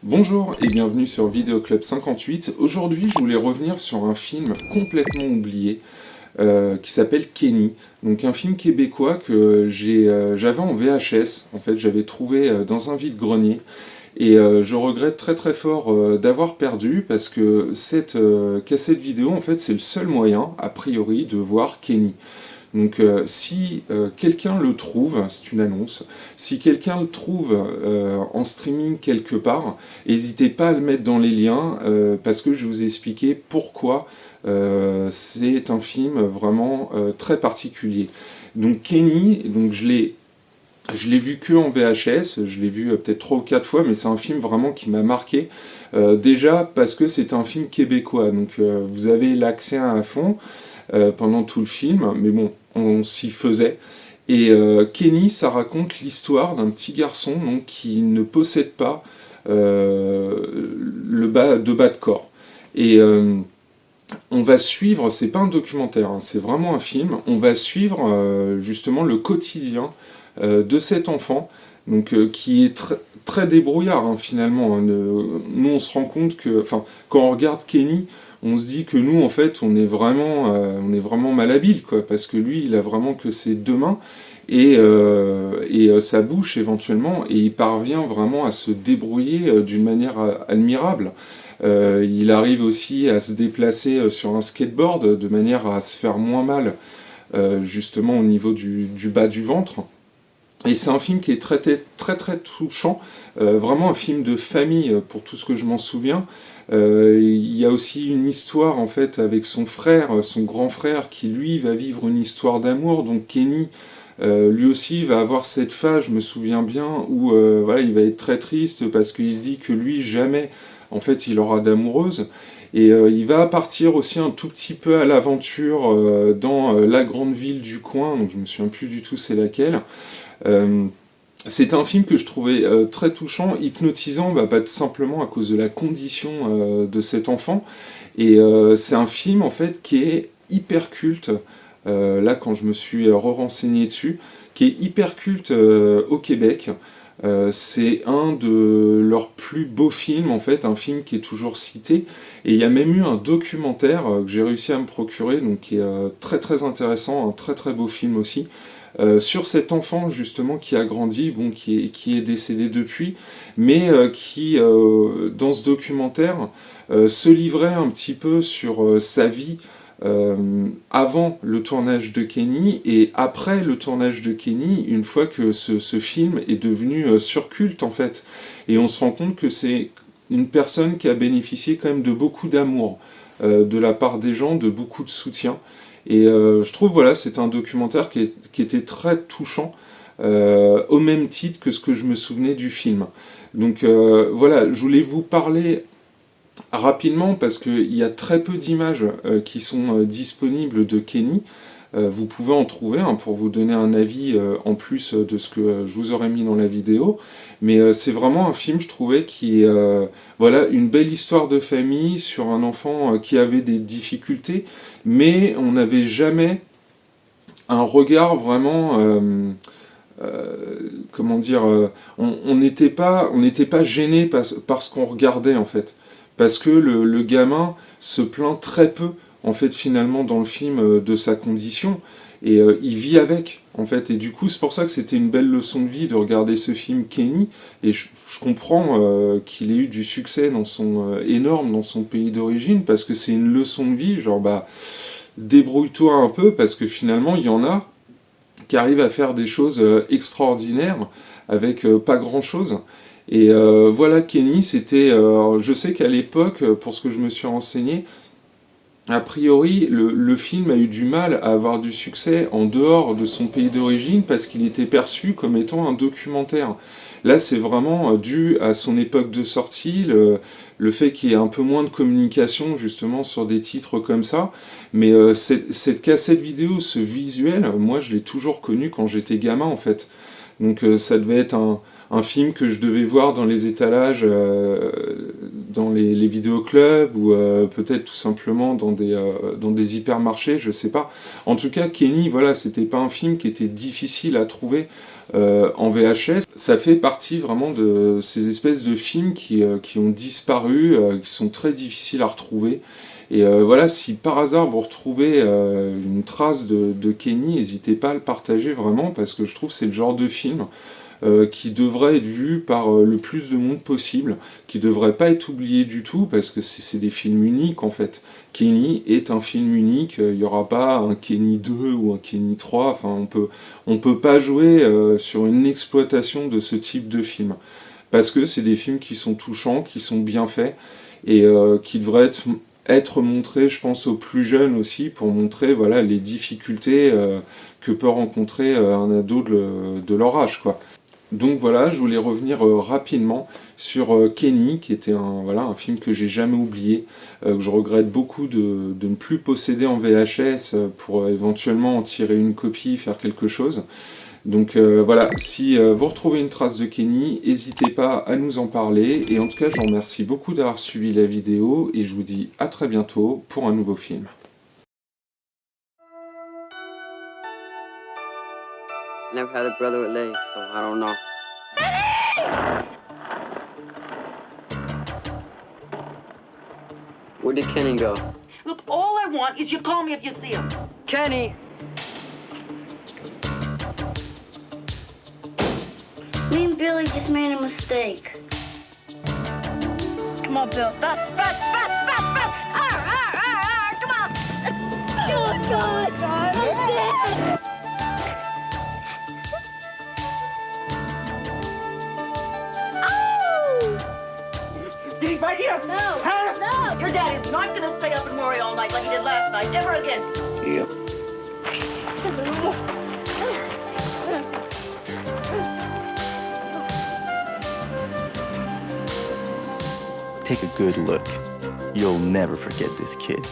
Bonjour et bienvenue sur Vidéo Club 58. Aujourd'hui, je voulais revenir sur un film complètement oublié qui s'appelle Kenny. Donc un film québécois que j'avais en VHS. En fait, j'avais trouvé dans un vide-grenier. Et je regrette très très fort d'avoir perdu parce que cette cassette vidéo, en fait, c'est le seul moyen, a priori, de voir Kenny. Donc si quelqu'un le trouve, c'est une annonce, si quelqu'un le trouve en streaming quelque part, n'hésitez pas à le mettre dans les liens parce que je vais vous expliquer pourquoi c'est un film vraiment très particulier. Donc Kenny, donc je l'ai vu que en VHS, je l'ai vu peut-être 3 ou 4 fois, mais c'est un film vraiment qui m'a marqué. Déjà parce que c'est un film québécois, donc vous avez l'accent à fond pendant tout le film, mais bon, on s'y faisait. Et Kenny, ça raconte l'histoire d'un petit garçon donc, qui ne possède pas le bas de corps. Et on va suivre, c'est pas un documentaire, hein, c'est vraiment un film, on va suivre justement le quotidien de cet enfant, donc qui est très débrouillard hein, finalement. Hein. Nous on se rend compte que, enfin, quand on regarde Kenny, on se dit que nous en fait on est vraiment malhabile quoi, parce que lui il a vraiment que ses deux mains et sa bouche éventuellement, et il parvient vraiment à se débrouiller d'une manière admirable. Il arrive aussi à se déplacer sur un skateboard de manière à se faire moins mal justement au niveau du bas du ventre. Et c'est un film qui est très très touchant, vraiment un film de famille pour tout ce que je m'en souviens. Il y a aussi une histoire en fait avec son frère, son grand frère, qui lui va vivre une histoire d'amour. Donc Kenny, lui aussi va avoir cette phase, je me souviens bien, où voilà, il va être très triste parce qu'il se dit que lui jamais en fait il aura d'amoureuse. Et il va partir aussi un tout petit peu à l'aventure dans la grande ville du coin, donc je me souviens plus du tout c'est laquelle. Euh, c'est un film que je trouvais très touchant, hypnotisant, bah, pas simplement à cause de la condition de cet enfant. Et c'est un film en fait qui est hyper culte. Là, quand je me suis re-renseigné dessus, qui est hyper culte au Québec. C'est un de leurs plus beaux films, en fait, un film qui est toujours cité. Et il y a même eu un documentaire que j'ai réussi à me procurer, donc qui est très très intéressant, un très très beau film aussi, sur cet enfant justement qui a grandi, bon, qui est décédé depuis, mais qui, dans ce documentaire, se livrait un petit peu sur sa vie avant le tournage de Kenny et après le tournage de Kenny, une fois que ce film est devenu surculte en fait. Et on se rend compte que c'est une personne qui a bénéficié quand même de beaucoup d'amour de la part des gens, de beaucoup de soutien. Et je trouve, voilà, c'est un documentaire qui était très touchant, au même titre que ce que je me souvenais du film. Donc voilà, je voulais vous parler rapidement parce qu'il y a très peu d'images qui sont disponibles de Kenny. Vous pouvez en trouver hein, pour vous donner un avis en plus de ce que je vous aurais mis dans la vidéo. Mais c'est vraiment un film, je trouvais, qui est voilà, une belle histoire de famille sur un enfant qui avait des difficultés, mais on n'avait jamais un regard vraiment... comment dire, on n'était pas gêné par ce qu'on regardait en fait, parce que le gamin se plaint très peu en fait finalement dans le film de sa condition et il vit avec en fait, et du coup c'est pour ça que c'était une belle leçon de vie de regarder ce film Kenny. Et je comprends qu'il ait eu du succès dans son énorme dans son pays d'origine, parce que c'est une leçon de vie, genre bah débrouille-toi un peu, parce que finalement il y en a qui arrive à faire des choses extraordinaires avec pas grand chose. Et voilà, Kenny, c'était. Je sais qu'à l'époque, pour ce que je me suis renseigné, a priori, le film a eu du mal à avoir du succès en dehors de son pays d'origine parce qu'il était perçu comme étant un documentaire. Là, c'est vraiment dû à son époque de sortie, le fait qu'il y ait un peu moins de communication justement sur des titres comme ça. Mais cette cassette vidéo, ce visuel, moi je l'ai toujours connu quand j'étais gamin en fait. Donc ça devait être un film que je devais voir dans les étalages, dans les vidéoclubs, ou peut-être tout simplement dans des hypermarchés, je sais pas. En tout cas, Kenny, voilà, c'était pas un film qui était difficile à trouver en VHS. Ça fait partie vraiment de ces espèces de films qui ont disparu, qui sont très difficiles à retrouver. Et voilà, si par hasard vous retrouvez une trace de Kenny, n'hésitez pas à le partager vraiment, parce que je trouve que c'est le genre de film qui devrait être vu par le plus de monde possible, qui devrait pas être oublié du tout, parce que c'est des films uniques en fait. Kenny est un film unique, il n'y aura pas un Kenny 2 ou un Kenny 3, enfin on peut pas jouer sur une exploitation de ce type de film, parce que c'est des films qui sont touchants, qui sont bien faits, et qui devraient être montrés, je pense, aux plus jeunes aussi, pour montrer voilà, les difficultés que peut rencontrer un ado de leur âge, quoi. Donc voilà, je voulais revenir rapidement sur Kenny, qui était un film que j'ai jamais oublié, que je regrette beaucoup de ne plus posséder en VHS pour éventuellement en tirer une copie, faire quelque chose. Donc voilà, si vous retrouvez une trace de Kenny, n'hésitez pas à nous en parler. Et en tout cas, je vous remercie beaucoup d'avoir suivi la vidéo et je vous dis à très bientôt pour un nouveau film. Never had a brother with legs, so I don't know. Where did Kenny go? Look, all I want is you call me if you see him. Kenny! Me and Billy just made a mistake. Come on, Bill. Fast, fast, fast, fast, fast! Arr, arr, arr, arr! Come on! Oh, God! God! Did he bite you? No! Huh? No! Your dad is not gonna stay up and worry all night like he did last night. Never again. Yep. Take a good look. You'll never forget this kid.